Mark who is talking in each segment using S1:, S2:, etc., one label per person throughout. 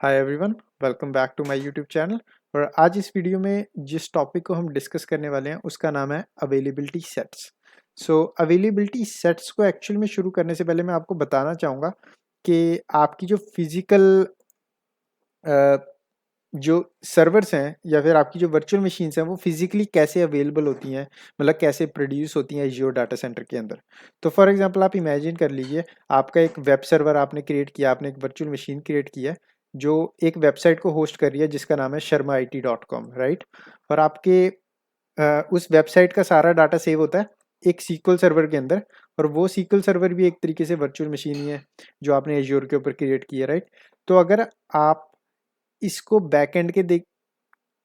S1: Hi everyone, welcome back to my YouTube channel. और आज इस वीडियो में जिस टॉपिक को हम डिस्कस करने वाले हैं उसका नाम है अवेलेबिलिटी सेट्स। अवेलेबिलिटी सेट्स को एक्चुअल में शुरू करने से पहले मैं आपको बताना चाहूँगा कि आपकी जो फिजिकल जो सर्वर्स हैं या फिर आपकी जो वर्चुअल मशीन्स हैं वो फिजिकली कैसे अवेलेबल होती हैं, मतलब कैसे प्रोड्यूस होती हैं एज़्योर डाटा सेंटर के अंदर। तो फॉर एग्जांपल आप इमेजिन कर लीजिए, आपका एक वेब सर्वर आपने क्रिएट किया, आपने एक वर्चुअल मशीन क्रिएट की है जो एक वेबसाइट को होस्ट कर रही है जिसका नाम है sharmaIT.com, राइट। और आपके उस वेबसाइट का सारा डाटा सेव होता है एक सीक्वल सर्वर के अंदर, और वो सीक्वल सर्वर भी एक तरीके से वर्चुअल मशीन ही है जो आपने एज़्योर के ऊपर क्रिएट की है, राइट। तो अगर आप इसको बैकएंड के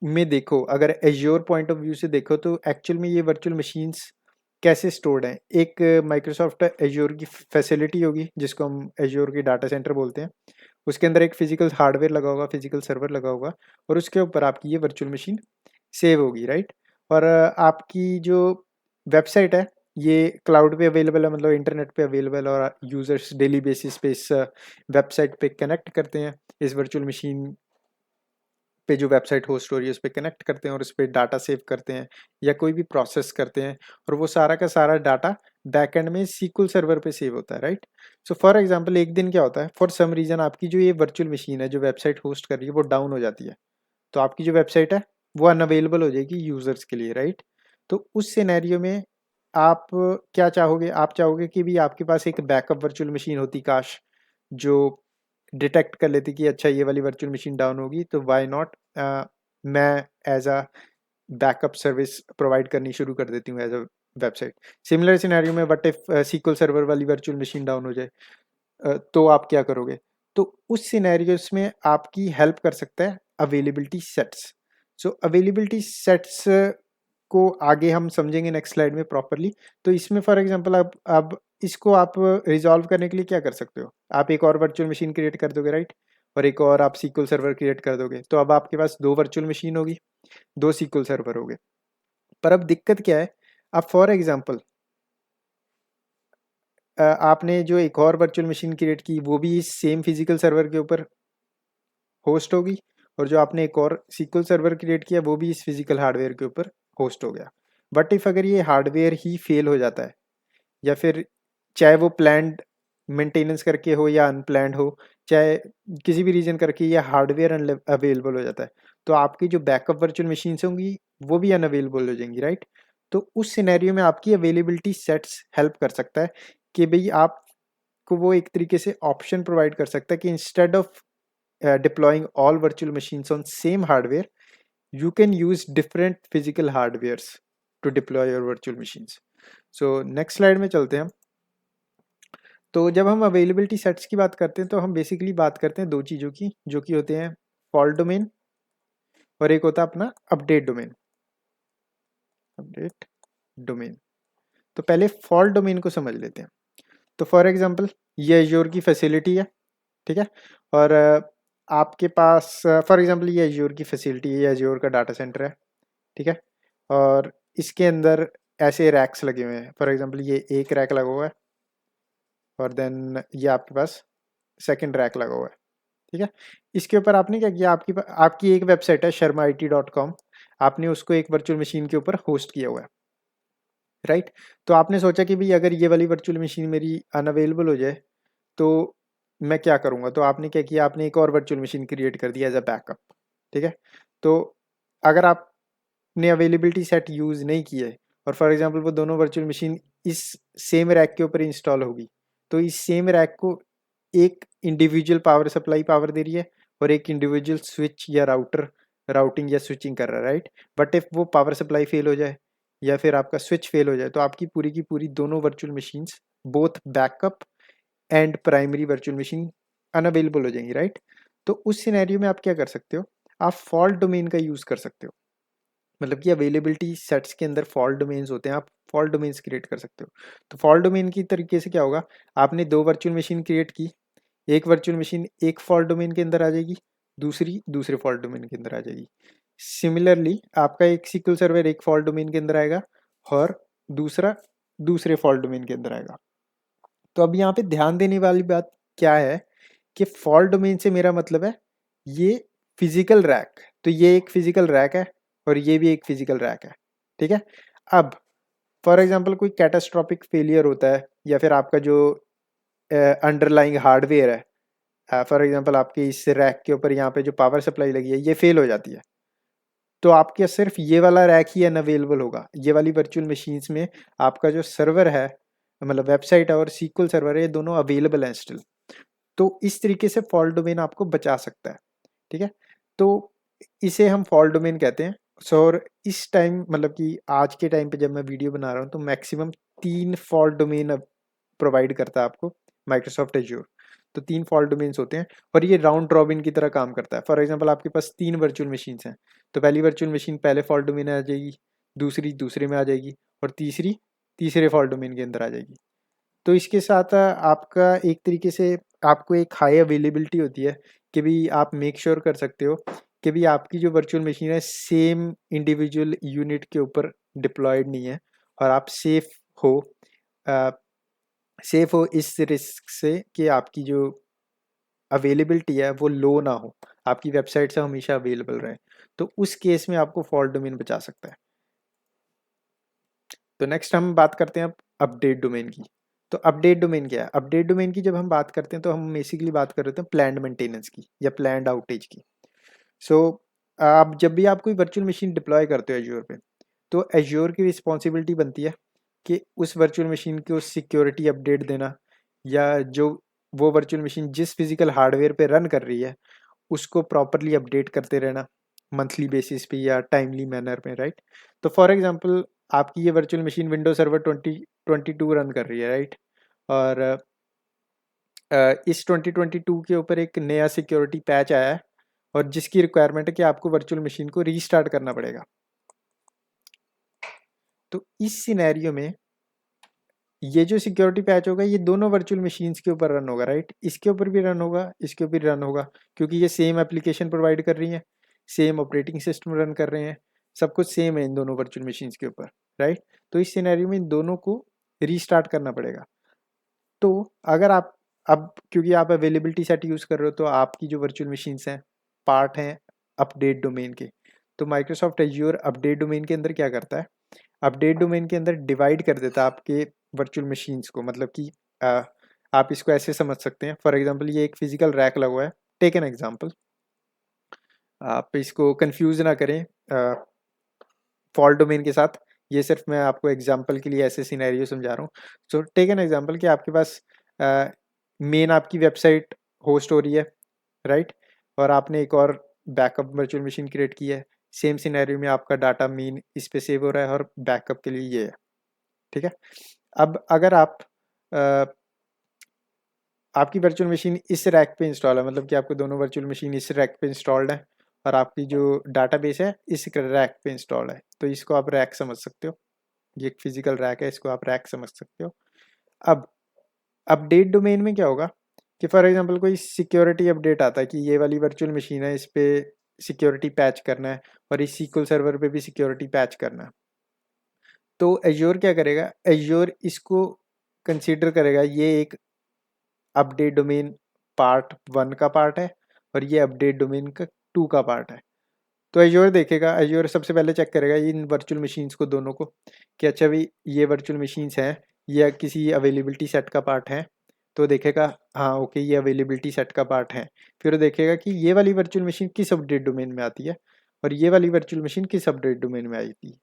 S1: में देखो, अगर एज्योर पॉइंट ऑफ व्यू से देखो तो एक्चुअल में ये वर्चुअल मशीन्स कैसे स्टोर्ड हैं। एक माइक्रोसॉफ्ट एज्योर की फैसिलिटी होगी जिसको हम एज्योर की डाटा सेंटर बोलते हैं। उसके अंदर एक फिजिकल हार्डवेयर लगा होगा, फिजिकल सर्वर लगा होगा, और उसके ऊपर आपकी ये वर्चुअल मशीन सेव होगी, राइट। और आपकी जो वेबसाइट है ये क्लाउड पे अवेलेबल है, मतलब इंटरनेट पे अवेलेबल, और यूजर्स डेली बेसिस पे इस वेबसाइट पे कनेक्ट करते हैं, इस वर्चुअल मशीन पे जो वेबसाइट होस्ट हो रही है उस पर कनेक्ट करते हैं और उस पर डाटा सेव करते हैं या कोई भी प्रोसेस करते हैं, और वो सारा का सारा डाटा बैकएंड में सीक्वल सर्वर पे सेव होता है, राइट। सो फॉर एग्जांपल एक दिन क्या होता है, फॉर सम रीजन आपकी जो ये वर्चुअल मशीन है जो वेबसाइट होस्ट कर रही है वो डाउन हो जाती है, तो आपकी जो वेबसाइट है वो अनअवेलेबल हो जाएगी यूजर्स के लिए, राइट। तो उस सिनेरियो में आप क्या चाहोगे, आप चाहोगे कि भी आपके पास एक बैकअप वर्चुअल मशीन होती काश, जो डिटेक्ट कर लेती कि अच्छा ये वाली वर्चुअल मशीन डाउन होगी तो वाई नॉट मैं as a backup service provide करनी शुरू कर देती हूँ as a website. Similar scenario में व्हाट इफ सीक्वल सर्वर वाली वर्चुअल मशीन डाउन हो जाए, तो आप क्या करोगे। तो उस सिनेरियोस में आपकी हेल्प कर सकता है अवेलेबिलिटी सेट्स। अवेलेबिलिटी सेट्स को आगे हम समझेंगे नेक्स्ट स्लाइड में प्रॉपरली। तो इसमें फॉर एग्जांपल अब इसको आप रिजॉल्व करने के लिए क्या कर सकते हो, आप एक और वर्चुअल मशीन क्रिएट कर दोगे, राइट। और एक और आप सीक्वल सर्वर क्रिएट कर दोगे, तो अब आपके पास दो वर्चुअल मशीन होगी, दो सीक्वल सर्वर हो गए। पर अब दिक्कत क्या है, अब फॉर एग्जांपल आपने जो एक और वर्चुअल मशीन क्रिएट की वो भी इस सेम फिजिकल सर्वर के ऊपर होस्ट होगी, और जो आपने एक और सीक्वल सर्वर क्रिएट किया वो भी इस फिजिकल हार्डवेयर के ऊपर होस्ट हो गया। बट इफ अगर ये हार्डवेयर ही फेल हो जाता है, या फिर चाहे वो प्लान्ड मेंटेनेंस करके हो या अनप्लान्ड हो, चाहे किसी भी रीजन करके ये हार्डवेयर अवेलेबल हो जाता है, तो आपकी जो बैकअप वर्चुअल मशीन्स होंगी वो भी अनअवेलेबल हो जाएंगी, राइट। तो उस सिनेरियो में आपकी अवेलेबिलिटी सेट्स हेल्प कर सकता है कि भाई आपको वो एक तरीके से ऑप्शन प्रोवाइड कर सकता है कि instead of deploying all virtual machines on same hardware, you can use different physical hardwares to deploy your virtual machines. So next slide में चलते हैं हम। तो जब हम अवेलेबिलिटी सेट्स की बात करते हैं तो हम बेसिकली बात करते हैं दो चीज़ों की, जो कि होते हैं फॉल्ट डोमेन और एक होता है अपना अपडेट डोमेन। Update domain. तो पहले फॉल्ट डोमेन को समझ लेते हैं। तो फॉर एग्जांपल ये एज्योर की फैसिलिटी है, ठीक है। और आपके पास फॉर एग्जांपल ये एज्योर की फैसिलिटी है, ये एज्योर का डाटा सेंटर है, ठीक है। और इसके अंदर ऐसे रैक्स लगे हुए हैं, फॉर एग्जांपल ये एक रैक लगा हुआ है, और देन ये आपके पास सेकंड रैक लगा हुआ है, ठीक है। इसके ऊपर आपने क्या किया, आपकी एक वेबसाइट है sharmaIT.com, आपने उसको एक वर्चुअल मशीन के ऊपर होस्ट किया हुआ है, राइट। तो आपने सोचा कि भाई अगर ये वाली वर्चुअल मशीन मेरी अनअवेलेबल हो जाए तो मैं क्या करूँगा, तो आपने क्या किया, आपने एक और वर्चुअल मशीन क्रिएट कर दिया एज अ बैकअप, ठीक है। तो अगर आपने अवेलेबिलिटी सेट यूज़ नहीं किया है और फॉर एग्जांपल वो दोनों वर्चुअल मशीन इस सेम रैक के ऊपर इंस्टॉल होगी, तो इस सेम रैक को एक इंडिविजुअल पावर सप्लाई पावर दे रही है और एक इंडिविजुअल स्विच या राउटिंग या स्विचिंग कर रहा है, राइट। बट इफ वो पावर सप्लाई फेल हो जाए या फिर आपका स्विच फेल हो जाए तो आपकी पूरी की पूरी दोनों virtual machines, both backup and primary virtual machine, unavailable हो जाएंगी, राइट। तो उस सिनेरियो में आप क्या कर सकते हो, आप फॉल्ट डोमेन का यूज़ कर सकते हो। मतलब कि अवेलेबिलिटी सेट्स के अंदर फॉल्ट डोमेन्स होते हैं, आप फॉल्ट डोमेन्स क्रिएट कर सकते हो। तो फॉल्ट डोमेन की तरीके से क्या होगा, आपने दो वर्चुअल मशीन क्रिएट की, एक वर्चुअल मशीन एक फॉल्ट डोमेन के अंदर आ जाएगी, दूसरी दूसरे फॉल्ट डोमेन के अंदर आ जाएगी। सिमिलरली आपका एक सीक्वल सर्वर एक फॉल्ट डोमेन के अंदर आएगा और दूसरा दूसरे फॉल्ट डोमेन के अंदर आएगा। तो अब यहाँ पे ध्यान देने वाली बात क्या है कि फॉल्ट डोमेन से मेरा मतलब है ये फिजिकल रैक, तो ये एक फिजिकल रैक है और ये भी एक फिजिकल रैक है, ठीक है। अब फॉर एग्जांपल कोई कैटास्ट्रॉपिक फेलियर होता है या फिर आपका जो अंडरलाइंग हार्डवेयर है, फॉर एग्जांपल आपके इस रैक के ऊपर यहाँ पे जो पावर सप्लाई लगी है ये फेल हो जाती है, तो आपके सिर्फ ये वाला रैक ही अनअवेलेबल होगा। ये वाली वर्चुअल मशीन्स में आपका जो सर्वर है, मतलब वेबसाइट है और सीक्वल सर्वर है, ये दोनों अवेलेबल हैं स्टिल। तो इस तरीके से फॉल्ट डोमेन आपको बचा सकता है, ठीक है। तो इसे हम फॉल्ट डोमेन कहते हैं। सो और इस टाइम मतलब कि आज के टाइम पे जब मैं वीडियो बना रहा हूँ तो मैक्सिमम 3 फॉल्ट डोमेन प्रोवाइड करता है आपको माइक्रोसॉफ्ट एज्योर। तो 3 फॉल्ट डोमेन्स होते हैं और ये राउंड रॉबिन की तरह काम करता है। फॉर एग्जांपल आपके पास 3 वर्चुअल मशीन्स हैं, तो पहली वर्चुअल मशीन पहले फॉल्ट डोमेन में आ जाएगी, दूसरी दूसरे में आ जाएगी और तीसरी तीसरे फॉल्ट डोमेन के अंदर आ जाएगी। तो इसके साथ आपका एक तरीके से आपको एक हाई अवेलेबिलिटी होती है कि भी आप मेक श्योर कर सकते हो कि भी आपकी जो वर्चुअल मशीन है सेम इंडिविजुअल यूनिट के ऊपर डिप्लॉयड नहीं है और आप हो सेफ हो इस रिस्क से कि आपकी जो अवेलेबिलिटी है वो लो ना हो, आपकी वेबसाइट से हमेशा अवेलेबल रहे। तो उस केस में आपको फॉल्ट डोमेन बचा सकता है। तो नेक्स्ट हम बात करते हैं अपडेट डोमेन की। तो अपडेट डोमेन क्या है? अपडेट डोमेन की जब हम बात करते हैं तो हम बेसिकली बात कर रहे हैं प्लान्ड मेंटेनेंस की या प्लान्ड आउटेज की। सो आप जब भी आप कोई वर्चुअल मशीन डिप्लॉय करते हो एज्योर पे, तो एज्योर की रिस्पॉन्सिबिलिटी बनती है कि उस वर्चुअल मशीन को सिक्योरिटी अपडेट देना, या जो वो वर्चुअल मशीन जिस फिजिकल हार्डवेयर पे रन कर रही है उसको प्रॉपरली अपडेट करते रहना मंथली बेसिस पे या टाइमली मैनर में, राइट। तो फॉर एग्जांपल आपकी ये virtual machine window server 2022 run कर रही है, राइट। और इस 2022 के ऊपर एक नया सिक्योरिटी पैच आया है और जिसकी रिक्वायरमेंट है कि आपको वर्चुअल मशीन को रीस्टार्ट करना पड़ेगा। तो इस सिनेरियो में ये जो सिक्योरिटी पैच होगा ये दोनों वर्चुअल मशीन्स के ऊपर रन होगा, राइट। इसके ऊपर भी रन होगा, इसके ऊपर भी रन होगा, क्योंकि ये सेम एप्लीकेशन प्रोवाइड कर रही हैं, सेम ऑपरेटिंग सिस्टम रन कर रहे हैं, सब कुछ सेम है इन दोनों वर्चुअल मशीन्स के ऊपर, राइट। तो इस सिनेरियो में इन दोनों को रीस्टार्ट करना पड़ेगा। तो अगर आप अब क्योंकि आप अवेलेबिलिटी सेट यूज़ कर रहे हो तो आपकी जो वर्चुअल मशीन्स हैं पार्ट हैं अपडेट डोमेन के। तो माइक्रोसॉफ्ट एज्योर अपडेट डोमेन के अंदर क्या करता है, अपडेट डोमेन के अंदर डिवाइड कर देता है आपके वर्चुअल मशीन्स को। मतलब कि आप इसको ऐसे समझ सकते हैं, फॉर एग्जांपल ये एक फिजिकल रैक लगा हुआ है, टेक एन एग्जांपल, आप इसको कंफ्यूज ना करें फॉल्ट डोमेन के साथ। ये सिर्फ मैं आपको एग्जांपल के लिए ऐसे सिनेरियो समझा रहा हूँ। सो टेक एन एग्जांपल कि आपके पास मेन आपकी वेबसाइट होस्ट हो रही है, राइट। और आपने एक और बैकअप वर्चुअल मशीन क्रिएट की है, सेम सिनेरियो में आपका डाटा मेन इस पे सेव हो रहा है और बैकअप के लिए ये है, ठीक है। अब अगर आप आपकी वर्चुअल मशीन इस रैक पे इंस्टॉल है, मतलब कि आपके दोनों वर्चुअल मशीन इस रैक पे इंस्टॉल्ड है और आपकी जो डाटाबेस है इस रैक पे इंस्टॉल्ड है, तो इसको आप रैक समझ सकते हो। ये एक फिजिकल रैक है, इसको आप रैक समझ सकते हो। अब अपडेट डोमेन में क्या होगा कि फॉर एग्जांपल कोई सिक्योरिटी अपडेट आता है कि ये वाली वर्चुअल मशीन है, इस पे सिक्योरिटी पैच करना है और इस सीक्वल सर्वर पे भी सिक्योरिटी पैच करना है। तो एज्योर क्या करेगा, एज्योर इसको कंसीडर करेगा ये एक अपडेट डोमेन पार्ट 1 का पार्ट है और ये अपडेट डोमेन का 2 का पार्ट है। तो एज्योर देखेगा, एज्योर सबसे पहले चेक करेगा इन वर्चुअल मशीन्स को दोनों को कि अच्छा भाई ये वर्चुअल मशीन्स हैं, ये किसी अवेलेबिलिटी सेट का पार्ट है। तो देखेगा हाँ ओके ये अवेलेबिलिटी सेट का पार्ट है। फिर वो देखेगा कि ये वाली वर्चुअल मशीन किस अपडेट डोमेन में आती है और ये वाली वर्चुअल मशीन किस अपडेट डोमेन में आती है।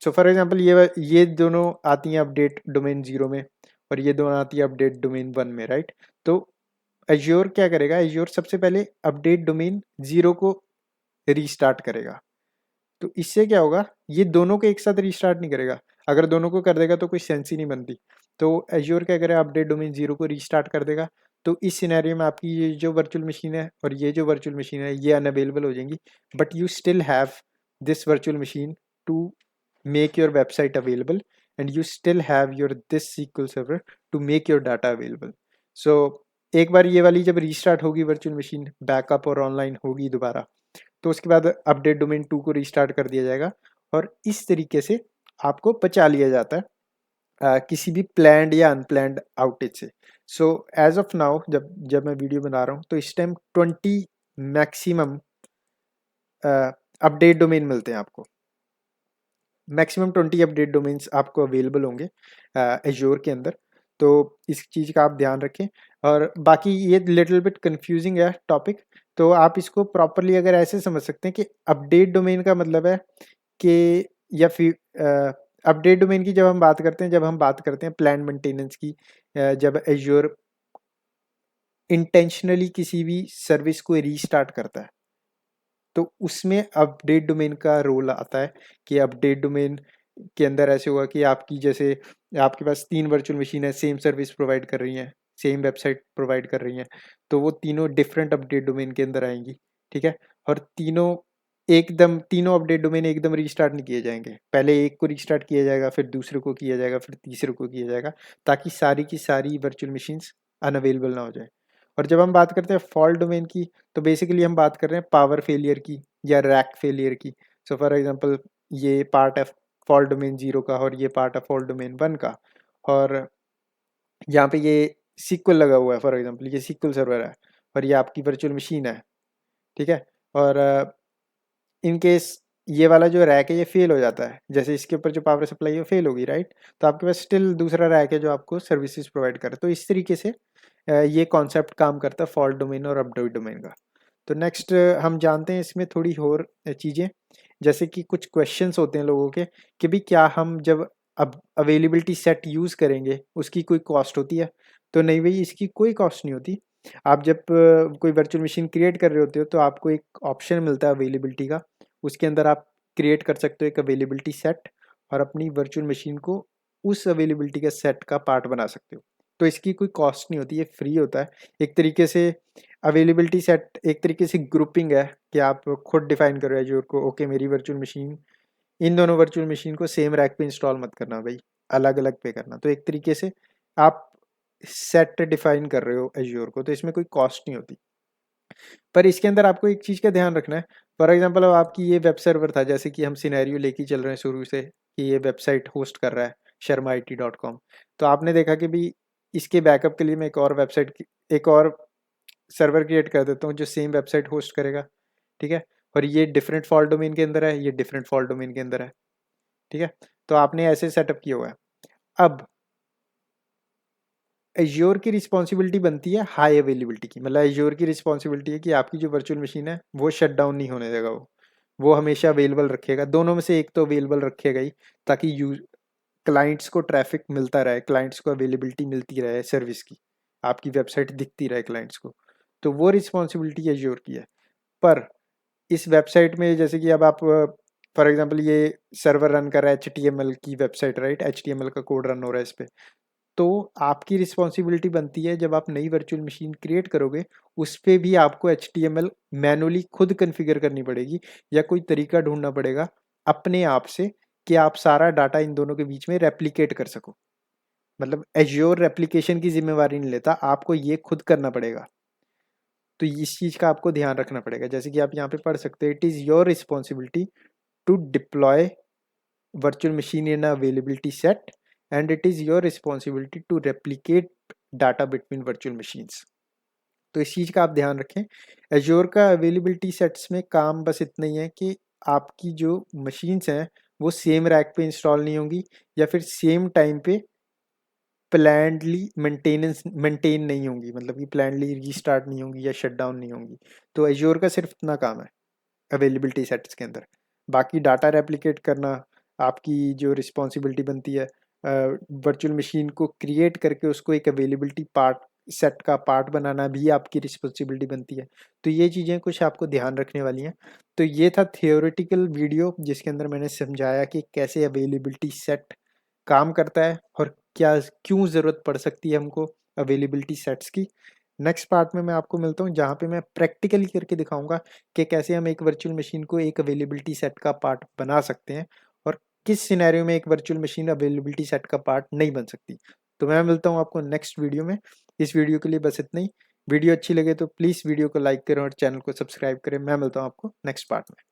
S1: सो फॉर एग्जांपल ये दोनों आती हैं अपडेट डोमेन 0 में और ये दोनों आती है अपडेट डोमेन 1 में, राइट। तो एज्योर क्या करेगा, एज्योर सबसे पहले अपडेट डोमेन 0 को रीस्टार्ट करेगा। तो इससे क्या होगा, ये दोनों को एक साथ रीस्टार्ट नहीं करेगा, अगर दोनों को कर देगा तो कोई सेंस ही नहीं बनती। तो एज्योर क्या करेगा, अपडेट डोमेन 0 को रीस्टार्ट कर देगा। तो इस सिनेरियो में आपकी ये जो वर्चुअल मशीन है और ये जो वर्चुअल मशीन है ये अनअवेलेबल हो जाएंगी, but you still have this virtual machine to make your website available and you still have your this SQL server to make your data available. So एक बार ये वाली जब रीस्टार्ट होगी वर्चुअल मशीन, बैकअप और online होगी दोबारा, तो उसके बाद अपडेट डोमेन 2 को रीस्टार्ट कर दिया जाएगा और इस तरीके से आपको बचा लिया जाता है किसी भी प्लैंड या अनप्लैंड आउटेज से। सो एज ऑफ नाउ जब मैं वीडियो बना रहा हूँ तो इस टाइम 20 मैक्सिमम अपडेट डोमेन मिलते हैं आपको। मैक्सिमम 20 अपडेट डोमेन्स आपको अवेलेबल होंगे एज्योर के अंदर। तो इस चीज़ का आप ध्यान रखें। और बाकी ये लिटिल बिट कंफ्यूजिंग है टॉपिक, तो आप इसको प्रॉपरली अगर ऐसे समझ सकते हैं कि अपडेट डोमेन का मतलब है कि या फिर अपडेट डोमेन की जब हम बात करते हैं प्लान मेंटेनेंस की, जब एज्योर इंटेंशनली किसी भी सर्विस को रीस्टार्ट करता है तो उसमें अपडेट डोमेन का रोल आता है। कि अपडेट डोमेन के अंदर ऐसे हुआ कि आपकी जैसे आपके पास 3 वर्चुअल मशीन है, सेम सर्विस प्रोवाइड कर रही हैं, सेम वेबसाइट प्रोवाइड कर रही हैं, तो वो तीनों डिफरेंट अपडेट डोमेन के अंदर आएंगी। ठीक है, और तीनों अपडेट डोमेन एकदम रीस्टार्ट नहीं किए जाएंगे। पहले एक को रीस्टार्ट किया जाएगा, फिर दूसरे को किया जाएगा, फिर तीसरे को किया जाएगा, ताकि सारी की सारी वर्चुअल मशीन्स अनअवेलेबल ना हो जाए। और जब हम बात करते हैं फॉल्ट डोमेन की, तो बेसिकली हम बात कर रहे हैं पावर फेलियर की या रैक फेलियर की। सो फॉर एग्जांपल ये पार्ट है फॉल्ट डोमेन 0 का और ये पार्ट है फॉल्ट डोमेन 1 का, और यहाँ पे ये सीक्वल लगा हुआ है। फॉर एग्जांपल ये सीक्वल सर्वर है और ये आपकी वर्चुअल मशीन है। ठीक है, और इन केस ये वाला जो रैक है ये फेल हो जाता है, जैसे इसके ऊपर जो पावर सप्लाई है वो फेल होगी, राइट, तो आपके पास स्टिल दूसरा रैक है जो आपको सर्विसेज प्रोवाइड करे। तो इस तरीके से ये कॉन्सेप्ट काम करता है फॉल्ट डोमेन और अपडेट डोमेन का। तो नेक्स्ट हम जानते हैं इसमें थोड़ी और चीज़ें, जैसे कि कुछ क्वेश्चंस होते हैं लोगों के कि भाई क्या हम जब अब अवेलेबिलिटी सेट यूज़ करेंगे उसकी कोई कॉस्ट होती है? तो नहीं भाई, इसकी कोई कॉस्ट नहीं होती। आप जब कोई वर्चुअल मशीन क्रिएट कर रहे होते हो तो आपको एक ऑप्शन मिलता है अवेलेबिलिटी का, उसके अंदर आप क्रिएट कर सकते हो एक अवेलेबिलिटी सेट और अपनी वर्चुअल मशीन को उस अवेलेबिलिटी के सेट का पार्ट बना सकते हो। तो इसकी कोई कॉस्ट नहीं होती, ये फ्री होता है। एक तरीके से अवेलेबिलिटी सेट एक तरीके से ग्रुपिंग है कि आप खुद डिफाइन करो एज्योर को, ओके मेरी वर्चुअल मशीन, इन दोनों वर्चुअल मशीन को सेम रैक पे इंस्टॉल मत करना भाई, अलग अलग पे करना। तो एक तरीके से आप सेट डिफाइन कर रहे हो एज्योर को, तो इसमें कोई कॉस्ट नहीं होती। पर इसके अंदर आपको एक चीज़ का ध्यान रखना है। फॉर एग्जांपल अब आपकी ये वेब सर्वर था, जैसे कि हम सिनेरियो लेके चल रहे हैं शुरू से कि ये वेबसाइट होस्ट कर रहा है sharmaIT.com। तो आपने देखा कि भी इसके बैकअप के लिए मैं एक और सर्वर क्रिएट कर देता हूँ जो सेम वेबसाइट होस्ट करेगा। ठीक है, और ये डिफरेंट फॉल्ट डोमेन के अंदर है, ये डिफरेंट फॉल्ट डोमेन के अंदर है। ठीक है, तो आपने ऐसे सेटअप किया हुआ है। अब एज्योर की रिस्पॉन्सिबिलिटी बनती है हाई अवेलेबिलिटी की, मतलब एज्योर की रिस्पॉन्सिबिलिटी है कि आपकी जो वर्चुअल मशीन है वो शट डाउन नहीं होने देगा, वो हमेशा अवेलेबल रखेगा। दोनों में से एक तो अवेलेबल रखेगा ही, ताकि क्लाइंट्स को ट्रैफिक मिलता रहे, क्लाइंट्स को अवेलेबिलिटी मिलती रहे सर्विस की, आपकी वेबसाइट दिखती रहे क्लाइंट्स को। तो वो रिस्पॉन्सिबिलिटी एज्योर की है। पर इस वेबसाइट में जैसे कि अब आप फॉर एग्जांपल ये सर्वर रन कर रहा है HTML की वेबसाइट, राइट, HTML का कोड रन हो रहा है इस पर, तो आपकी रिस्पॉन्सिबिलिटी बनती है जब आप नई वर्चुअल मशीन क्रिएट करोगे उस पर भी आपको HTML मैनुअली खुद कन्फिगर करनी पड़ेगी, या कोई तरीका ढूंढना पड़ेगा अपने आप से कि आप सारा डाटा इन दोनों के बीच में रेप्लिकेट कर सको। मतलब एज्योर रेप्लिकेशन की जिम्मेवारी नहीं लेता, आपको ये खुद करना पड़ेगा। तो इस चीज़ का आपको ध्यान रखना पड़ेगा। जैसे कि आप यहाँ पे पढ़ सकते हो, it is your responsibility to deploy virtual machine in a availability set and it is your responsibility to replicate data between virtual machines। तो इस चीज़ का आप ध्यान रखें। एज्योर का अवेलेबिलिटी सेट्स में काम बस इतना ही है कि आपकी जो मशीन्स हैं वो सेम रैक पे इंस्टॉल नहीं होंगी, या फिर सेम टाइम पे प्लान्डली मेंटेन नहीं होंगी, मतलब कि प्लान्डली रीस्टार्ट नहीं होंगी या शट डाउन नहीं होंगी। तो एज्योर का सिर्फ इतना काम है अवेलेबिलिटी सेट्स के अंदर। बाकी डाटा रेप्लिकेट करना आपकी जो रिस्पॉन्सिबिलिटी बनती है, वर्चुअल मशीन को क्रिएट करके उसको एक अवेलेबिलिटी पार्ट सेट का पार्ट बनाना भी आपकी रिस्पॉन्सिबिलिटी बनती है। तो ये चीज़ें कुछ आपको ध्यान रखने वाली हैं। तो ये था थियोरेटिकल वीडियो जिसके अंदर मैंने समझाया कि कैसे अवेलेबिलिटी सेट काम करता है और क्या क्यों ज़रूरत पड़ सकती है हमको अवेलेबिलिटी सेट्स की। नेक्स्ट पार्ट में मैं आपको मिलता हूँ जहाँ पे मैं प्रैक्टिकली करके दिखाऊंगा कि कैसे हम एक वर्चुअल मशीन को एक अवेलेबिलिटी सेट का पार्ट बना सकते हैं और किस सिनेरियो में एक वर्चुअल मशीन अवेलेबिलिटी सेट का पार्ट नहीं बन सकती। तो मैं मिलता हूँ आपको नेक्स्ट वीडियो में। इस वीडियो के लिए बस इतना ही। वीडियो अच्छी लगे तो प्लीज़ वीडियो को लाइक करें और चैनल को सब्सक्राइब करें। मैं मिलता हूँ आपको नेक्स्ट पार्ट में।